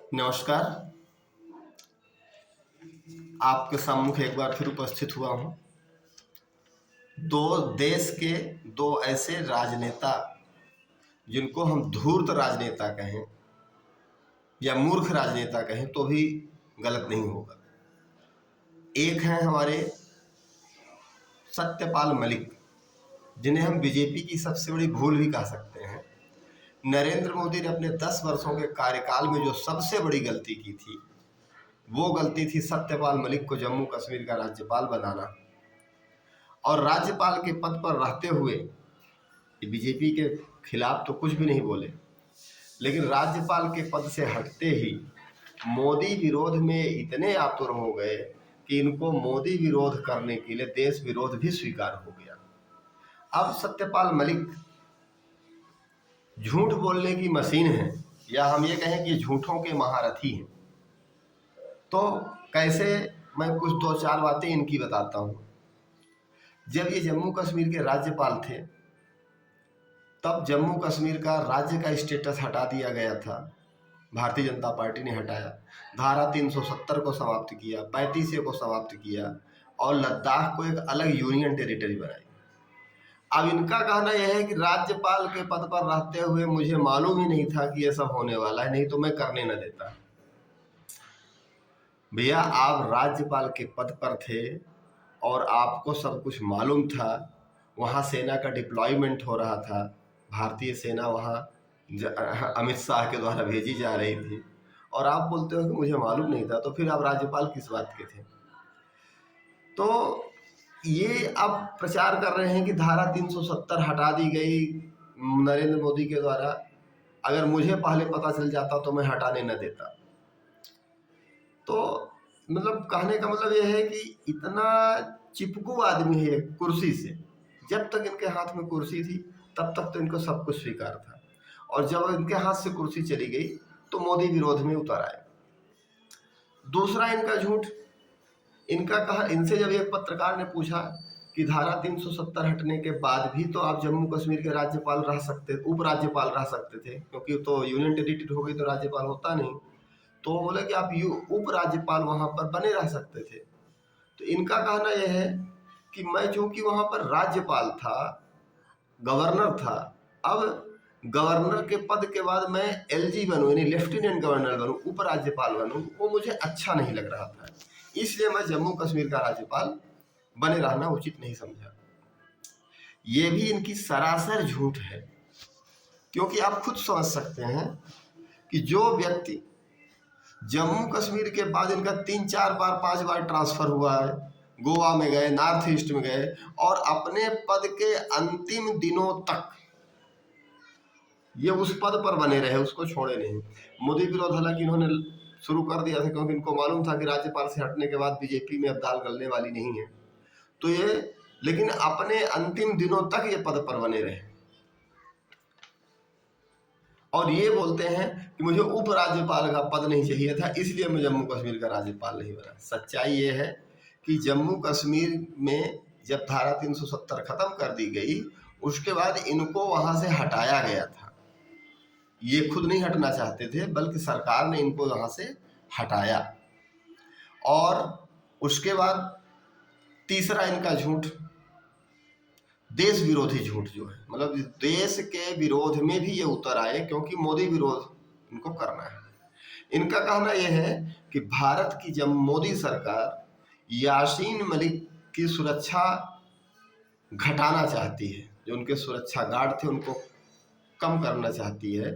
नमस्कार। आपके सम्मुख एक बार फिर उपस्थित हुआ हूँ। दो देश के दो ऐसे राजनेता जिनको हम धूर्त राजनेता कहें या मूर्ख राजनेता कहें तो भी गलत नहीं होगा। एक हैं हमारे सत्यपाल मलिक, जिन्हें हम बीजेपी की सबसे बड़ी भूल भी कह सकते हैं। नरेंद्र मोदी ने अपने 10 वर्षों के कार्यकाल में जो सबसे बड़ी गलती की थी, वो गलती थी सत्यपाल मलिक को जम्मू कश्मीर का राज्यपाल बनाना। और राज्यपाल के पद पर रहते हुए बीजेपी के खिलाफ तो कुछ भी नहीं बोले, लेकिन राज्यपाल के पद से हटते ही मोदी विरोध में इतने आतुर हो गए कि इनको मोदी विरोध करने के लिए देश विरोध भी स्वीकार हो गया। अब सत्यपाल मलिक झूठ बोलने की मशीन है, या हम ये कहें कि झूठों के महारथी हैं। तो कैसे, मैं कुछ दो चार बातें इनकी बताता हूँ। जब ये जम्मू कश्मीर के राज्यपाल थे, तब जम्मू कश्मीर का राज्य का स्टेटस हटा दिया गया था। भारतीय जनता पार्टी ने हटाया, धारा 370 को समाप्त किया, 35 को समाप्त किया और लद्दाख को एक अलग यूनियन टेरिटरी बनाई। अब इनका कहना यह है कि राज्यपाल के पद पर रहते हुए मुझे मालूम ही नहीं था कि यह सब होने वाला है, नहीं तो मैं करने न देता। भैया, आप राज्यपाल के पद पर थे और आपको सब कुछ मालूम था। वहाँ सेना का डिप्लॉयमेंट हो रहा था, भारतीय सेना वहाँ अमित शाह के द्वारा भेजी जा रही थी, और आप बोलते हो कि मुझे मालूम नहीं था। तो फिर आप राज्यपाल किस बात के थे? तो ये अब प्रचार कर रहे हैं कि धारा 370 हटा दी गई नरेंद्र मोदी के द्वारा। अगर मुझे पहले पता चल जाता तो मैं हटाने न देता। तो मतलब कहने का मतलब यह है कि इतना चिपकू आदमी है कुर्सी से। जब तक इनके हाथ में कुर्सी थी तब तक तो इनको सब कुछ स्वीकार था, और जब इनके हाथ से कुर्सी चली गई तो मोदी विरोध में उतर आए। दूसरा इनका झूठ, इनका कहा, इनसे जब एक पत्रकार ने पूछा कि धारा 370 हटने के बाद भी तो आप जम्मू कश्मीर के राज्यपाल रह सकते, उपराज्यपाल रह सकते थे, क्योंकि तो यूनियन टेरिटरी हो गई तो राज्यपाल होता नहीं। तो वो बोले कि आप उपराज्यपाल वहां पर बने रह सकते थे। तो इनका कहना यह है कि मैं चूंकि वहां पर राज्यपाल था, गवर्नर था, अब गवर्नर के पद के बाद मैं एलजी बनूं, यानी लेफ्टिनेंट गवर्नर बनूं, उपराज्यपाल बनूं, वो मुझे अच्छा नहीं लग रहा था। इसलिए मैं जम्मू कश्मीर का राज्यपाल बने रहना उचित नहीं समझा। ये भी इनकी सरासर झूठ है, क्योंकि आप खुद समझ सकते हैं कि जो व्यक्ति जम्मू कश्मीर के बाद इनका 3-4 बार 5 बार ट्रांसफर हुआ है, गोवा में गए, नॉर्थ ईस्ट में गए, और अपने पद के अंतिम दिनों तक ये उस पद पर बने रहे, उसको छोड़े नहीं। मोदी विरोध हालांकि इन्होंने शुरू कर दिया था, क्योंकि इनको मालूम था कि राज्यपाल से हटने के बाद बीजेपी में अब दाल गलने वाली नहीं है, तो ये, लेकिन अपने अंतिम दिनों तक ये पद पर बने रहे। और ये बोलते हैं कि मुझे उपराज्यपाल का पद नहीं चाहिए था, इसलिए मैं जम्मू कश्मीर का राज्यपाल नहीं बना। सच्चाई ये है कि जम्मू कश्मीर में जब धारा 370 खत्म कर दी गई, उसके बाद इनको वहां से हटाया गया था। ये खुद नहीं हटना चाहते थे, बल्कि सरकार ने इनको वहां से हटाया। और उसके बाद तीसरा इनका झूठ, देश विरोधी झूठ जो है, मतलब देश के विरोध में भी ये उतर आए, क्योंकि मोदी विरोध इनको करना है। इनका कहना यह है कि भारत की जब मोदी सरकार यासीन मलिक की सुरक्षा घटाना चाहती है, जो उनके सुरक्षा गार्ड थे उनको कम करना चाहती है,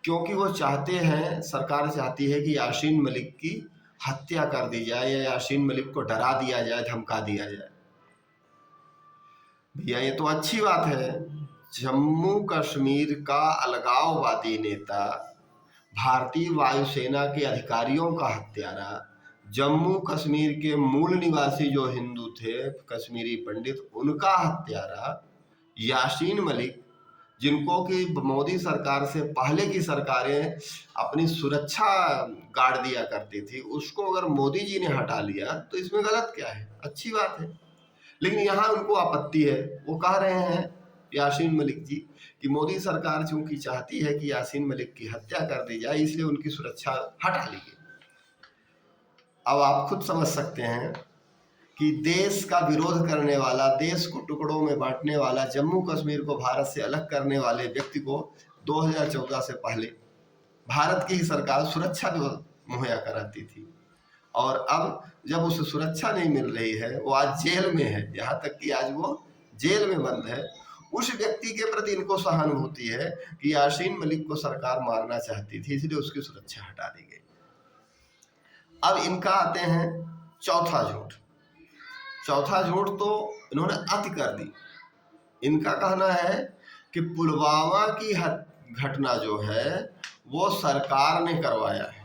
क्योंकि वो चाहते हैं, सरकार चाहती है कि यासीन मलिक की हत्या कर दी जाए, या यासीन मलिक को डरा दिया जाए, धमका दिया जाए। भैया, ये तो अच्छी बात है। जम्मू कश्मीर का अलगाववादी नेता, भारतीय वायुसेना के अधिकारियों का हत्यारा, जम्मू कश्मीर के मूल निवासी जो हिंदू थे, कश्मीरी पंडित, उनका हत्यारा यासीन मलिक, जिनको कि मोदी सरकार से पहले की सरकारें अपनी सुरक्षा गार्ड दिया करती थी, उसको अगर मोदी जी ने हटा लिया तो इसमें गलत क्या है? अच्छी बात है। लेकिन यहाँ उनको आपत्ति है। वो कह रहे हैं यासीन मलिक जी कि मोदी सरकार चूंकि चाहती है कि यासीन मलिक की हत्या कर दी जाए, इसलिए उनकी सुरक्षा हटा ली गई। अब आप खुद समझ सकते हैं कि देश का विरोध करने वाला, देश को टुकड़ों में बांटने वाला, जम्मू कश्मीर को भारत से अलग करने वाले व्यक्ति को 2014 से पहले भारत की ही सरकार सुरक्षा मुहैया कराती थी, और अब जब उसे सुरक्षा नहीं मिल रही है, वो आज जेल में है, यहाँ तक कि आज वो जेल में बंद है। उस व्यक्ति के प्रति इनको सहानुभूति है कि यासीन मलिक को सरकार मारना चाहती थी, इसलिए उसकी सुरक्षा हटा दी गई। अब इनका आते हैं चौथा झूठ। चौथा झूठ तो इन्होंने अति कर दी। इनका कहना है कि पुलवामा की घटना जो है वो सरकार ने करवाया है।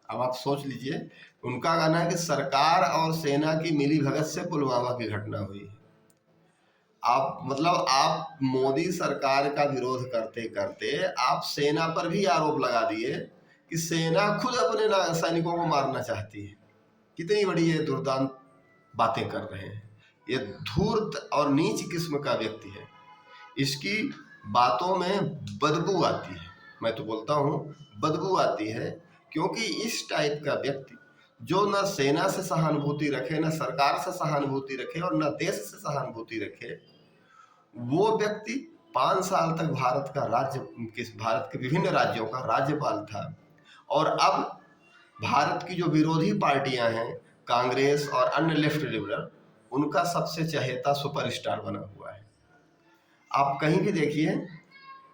अब आप सोच लीजिए, उनका कहना है कि सरकार और सेना की मिली भगत से पुलवामा की घटना हुई है। आप मोदी सरकार का विरोध करते करते आप सेना पर भी आरोप लगा दिए कि सेना खुद अपने सैनिकों को मारना चाहती है। कितनी बड़ी ये दुर्दांत बातें कर रहे हैं। ये धूर्त और नीच किस्म का व्यक्ति है। इसकी बातों में बदबू आती है। मैं तो बोलता हूँ बदबू आती है, क्योंकि इस टाइप का व्यक्ति जो न सेना से सहानुभूति रखे, न सरकार से सहानुभूति रखे और न देश से सहानुभूति रखे, वो व्यक्ति 5 साल तक भारत के विभिन्न राज्यों का राज्यपाल था, और अब भारत की जो विरोधी पार्टियां हैं, कांग्रेस और अन्य लेफ्ट लिबरल, उनका सबसे चहेता सुपरस्टार बना हुआ है। आप कहीं भी देखिए,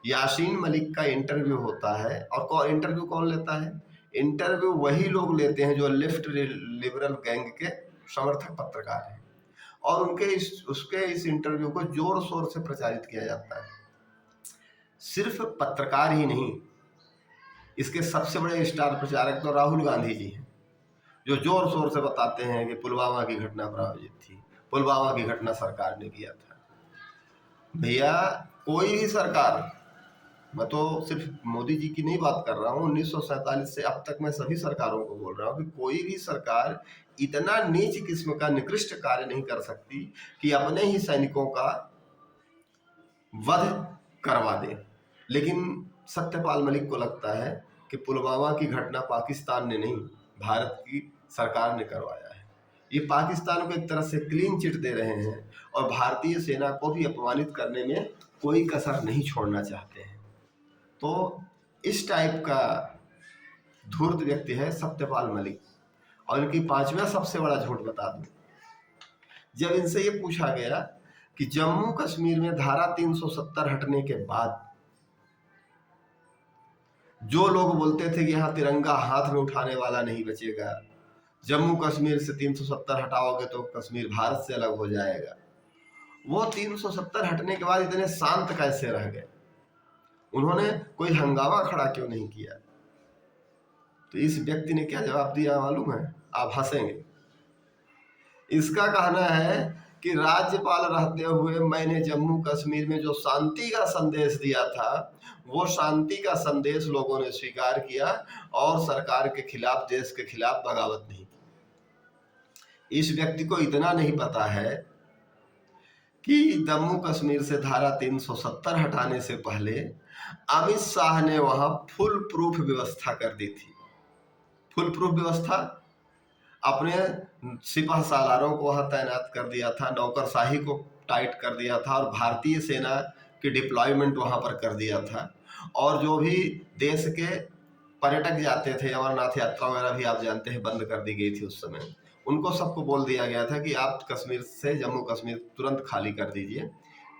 यासीन मलिक का इंटरव्यू होता है, और इंटरव्यू कौन लेता है? इंटरव्यू वही लोग लेते हैं जो लेफ्ट लिबरल गैंग के समर्थक पत्रकार हैं, और उसके इस इंटरव्यू को जोर शोर से प्रचारित किया जाता है। सिर्फ पत्रकार ही नहीं, इसके सबसे बड़े स्टार प्रचारक तो राहुल गांधी जी हैं, जो जोर शोर से बताते हैं कि पुलवामा की घटना प्रायोजित थी, पुलवामा की घटना सरकार ने किया था। भैया, कोई भी सरकार, मैं तो सिर्फ मोदी जी की नहीं बात कर रहा हूँ, 1947 से अब तक मैं सभी सरकारों को बोल रहा हूँ कि कोई भी सरकार इतना नीच किस्म का निकृष्ट कार्य नहीं कर सकती कि अपने ही सैनिकों का वध करवा दे। लेकिन सत्यपाल मलिक को लगता है कि पुलवामा की घटना पाकिस्तान ने नहीं, भारत की सरकार ने करवाया है। ये पाकिस्तान को एक तरह से क्लीन चिट दे रहे हैं, और भारतीय सेना को भी अपमानित करने में कोई कसर नहीं छोड़ना चाहते हैं। तो इस टाइप का धूर्त व्यक्ति है सत्यपाल मलिक। और इनकी 5वां सबसे बड़ा झूठ बता दूं, जब इनसे ये पूछा गया कि जम्मू कश्मीर में धारा 370 हटने के बाद जो लोग बोलते थे कि यहाँ तिरंगा हाथ में उठाने वाला नहीं बचेगा, जम्मू कश्मीर से 370 हटाओगे तो कश्मीर भारत से अलग हो जाएगा, वो 370 हटने के बाद इतने शांत कैसे रह गए? उन्होंने कोई हंगामा खड़ा क्यों नहीं किया? तो इस व्यक्ति ने क्या जवाब दिया मालूम है? आप हंसेंगे। इसका कहना है कि राज्यपाल रहते हुए मैंने जम्मू कश्मीर में जो शांति का संदेश दिया था, वो शांति का संदेश लोगों ने स्वीकार किया और सरकार के खिलाफ, देश के खिलाफ बगावत नहीं की। इस व्यक्ति को इतना नहीं पता है कि जम्मू कश्मीर से धारा 370 हटाने से पहले अमित शाह ने वहां फुल प्रूफ व्यवस्था कर दी थी। फुल प्रूफ व्यवस्था, अपने सिपाह सालारों को वहां तैनात कर दिया था, नौकरशाही को टाइट कर दिया था, और भारतीय सेना की डिप्लॉयमेंट वहां पर कर दिया था। और जो भी देश के पर्यटक जाते थे, अमरनाथ यात्रा वगैरह भी आप जानते हैं बंद कर दी गई थी उस समय, उनको सबको बोल दिया गया था कि आप कश्मीर से जम्मू कश्मीर तुरंत खाली कर दीजिए,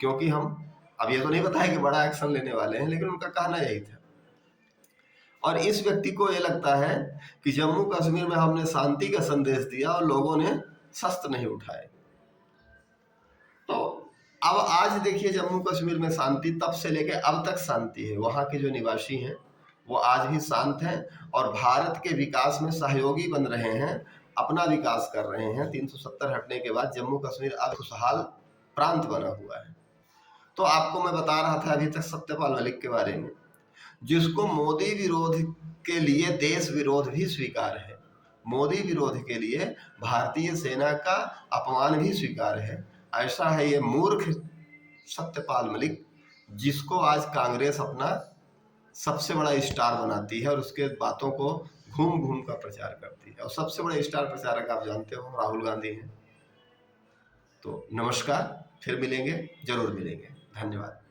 क्योंकि हम, अब ये तो नहीं बताया कि बड़ा एक्शन लेने वाले हैं, लेकिन उनका कहना यही था। और इस व्यक्ति को ये लगता है कि जम्मू कश्मीर में हमने शांति का संदेश दिया और लोगों ने शस्त्र नहीं उठाए। तो अब आज देखिए, जम्मू कश्मीर में शांति तब से लेके अब तक शांति है। वहाँ के जो निवासी हैं वो आज भी शांत हैं और भारत के विकास में सहयोगी बन रहे हैं, अपना विकास कर रहे हैं। 370 हटने के बाद जम्मू कश्मीर अब खुशहाल प्रांत बना हुआ है। तो आपको मैं बता रहा था अभी तक सत्यपाल मलिक के बारे में, जिसको मोदी विरोध के लिए देश विरोध भी स्वीकार है, मोदी विरोध के लिए भारतीय सेना का अपमान भी स्वीकार है। ऐसा है ये मूर्ख सत्यपाल मलिक, जिसको आज कांग्रेस अपना सबसे बड़ा स्टार बनाती है और उसके बातों को घूम घूम कर प्रचार करती है। और सबसे बड़े स्टार प्रचारक आप जानते हो राहुल गांधी हैं। तो नमस्कार, फिर मिलेंगे, जरूर मिलेंगे। धन्यवाद।